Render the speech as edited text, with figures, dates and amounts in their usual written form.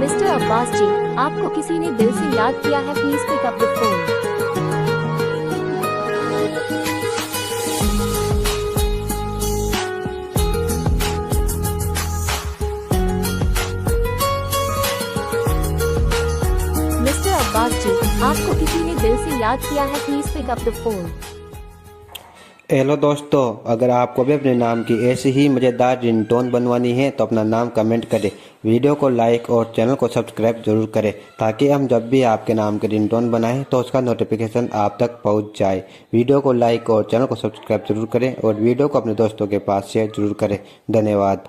Mister Abbas ji, आपको किसी ने दिल से याद किया है, please pick up the phone. Mister Abbas ji, आपको किसी ने दिल से याद किया है, please pick up the phone. Hello दोस्तों, अगर आपको भी अपने नाम की ऐसी ही मज़ेदार रिंगटोन बनवानी है तो अपना नाम कमेंट करें, वीडियो को लाइक और चैनल को सब्सक्राइब जरूर करें ताकि हम जब भी आपके नाम की रिंगटोन बनाएं तो उसका नोटिफिकेशन आप तक पहुंच जाए। वीडियो को लाइक और चैनल को सब्सक्राइब जरूर करें और वीडियो को अपने दोस्तों के पास शेयर जरूर करें। धन्यवाद।